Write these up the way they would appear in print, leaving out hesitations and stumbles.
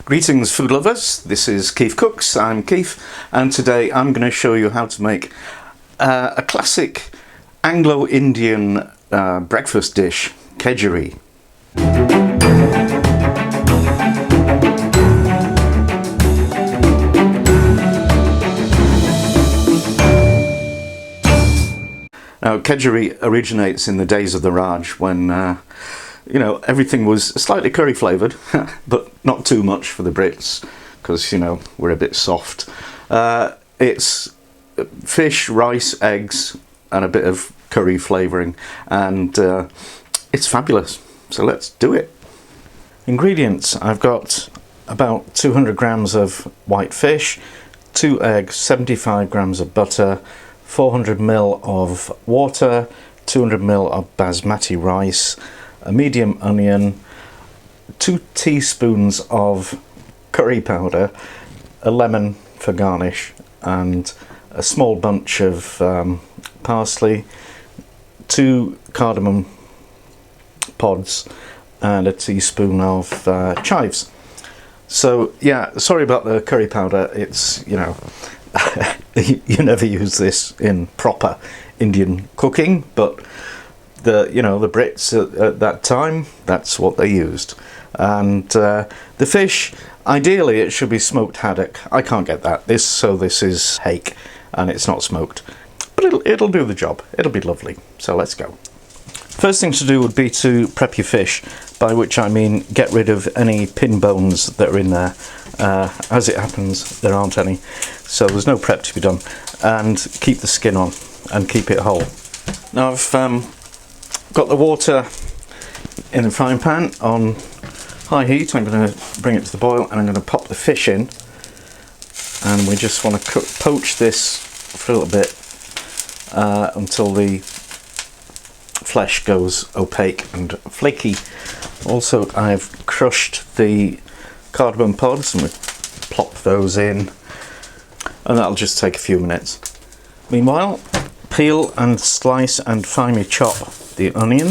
Greetings food lovers, this is KeefCooks, I'm Keef, and today I'm going to show you how to make a classic Anglo-Indian breakfast dish, Kedgeree. Now, Kedgeree originates in the days of the Raj when you know, everything was slightly curry flavoured, but not too much for the Brits, because, you know, we're a bit soft. It's fish, rice, eggs, and a bit of curry flavouring, and it's fabulous. So let's do it. Ingredients: I've got about 200 grams of white fish, 2 eggs, 75 grams of butter, 400 ml of water, 200 ml of basmati rice, a medium onion, 2 teaspoons of curry powder, a lemon for garnish, and a small bunch of parsley, 2 cardamom pods, and a teaspoon of chives. So yeah, sorry about the curry powder. It's, you know, you never use this in proper Indian cooking, but the Brits at that time, that's what they used. And the fish, ideally it should be smoked haddock. I can't get that. This is hake and it's not smoked, but it'll do the job. It'll be lovely. So let's go. First thing to do would be to prep your fish, by which I mean get rid of any pin bones that are in there. As it happens, there aren't any, so there's no prep to be done. And keep the skin on and keep it whole. Now I've got the water in the frying pan on high heat. I'm going to bring it to the boil and I'm going to pop the fish in, and we just want to poach this for a little bit until the flesh goes opaque and flaky. Also, I've crushed the cardamom pods and we plop those in, and that'll just take a few minutes. Meanwhile, peel and slice and finely chop the onion,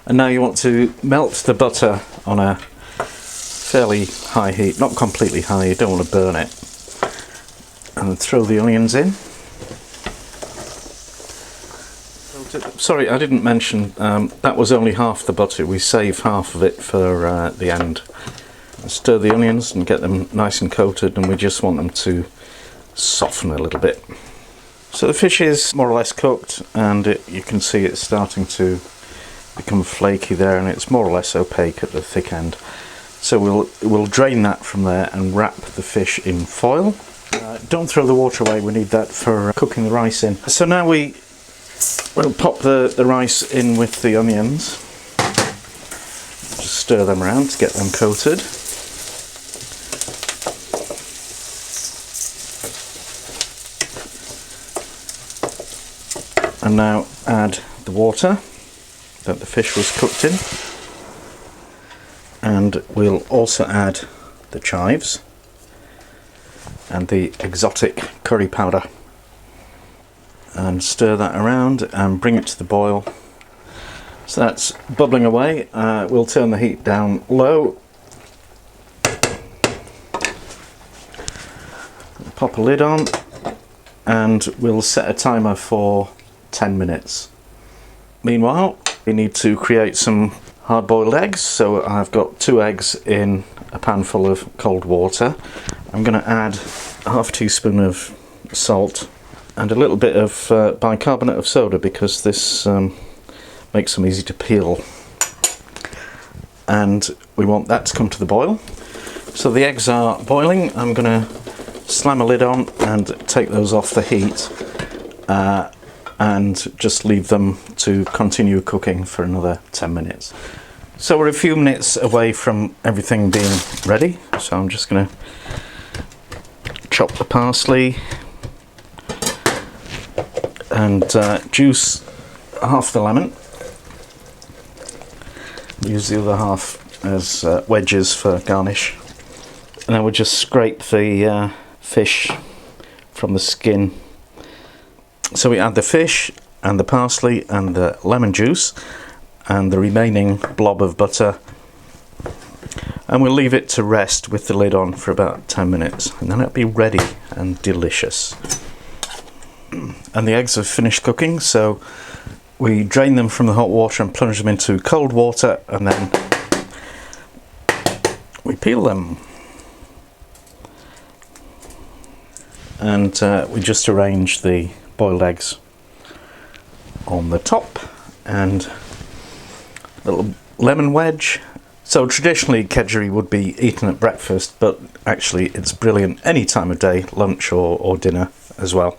and now you want to melt the butter on a fairly high heat, not completely high, you don't want to burn it, and throw the onions in. Sorry, I didn't mention that was only half the butter. We save half of it for the end. Stir the onions and get them nice and coated, and we just want them to soften a little bit. So the fish is more or less cooked, and you can see it's starting to become flaky there, and it's more or less opaque at the thick end. So we'll drain that from there and wrap the fish in foil. Don't throw the water away, we need that for cooking the rice in. So now we'll pop the rice in with the onions. Just stir them around to get them coated. And now add the water that the fish was cooked in, and we'll also add the chives and the exotic curry powder, and stir that around and bring it to the boil. So that's bubbling away. We'll turn the heat down low, pop a lid on, and we'll set a timer for 10 minutes. Meanwhile, we need to create some hard-boiled eggs. So I've got 2 eggs in a pan full of cold water. I'm going to add a half teaspoon of salt and a little bit of bicarbonate of soda, because this makes them easy to peel. And we want that to come to the boil. So the eggs are boiling. I'm going to slam a lid on and take those off the heat, and just leave them to continue cooking for another 10 minutes. So we're a few minutes away from everything being ready, so I'm just going to chop the parsley and juice half the lemon. Use the other half as wedges for garnish. And then we'll just scrape the fish from the skin. So we add the fish and the parsley and the lemon juice and the remaining blob of butter And we'll leave it to rest with the lid on for about 10 minutes, and then it'll be ready and delicious. And the eggs have finished cooking, so we drain them from the hot water and plunge them into cold water, and then we peel them. And we just arrange the boiled eggs on the top, and a little lemon wedge. So traditionally Kedgeree would be eaten at breakfast, but actually it's brilliant any time of day, lunch or dinner as well.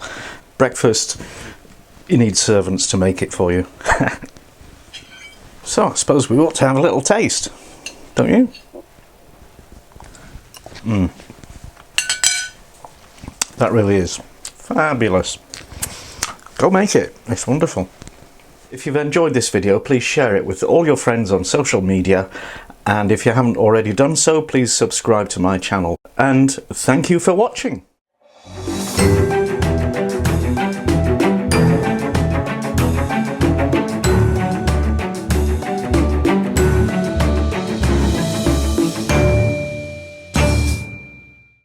Breakfast, you need servants to make it for you. So I suppose we ought to have a little taste, don't you? That really is fabulous. Go make it, it's wonderful. If you've enjoyed this video, please share it with all your friends on social media, and if you haven't already done so, please subscribe to my channel. And thank you for watching.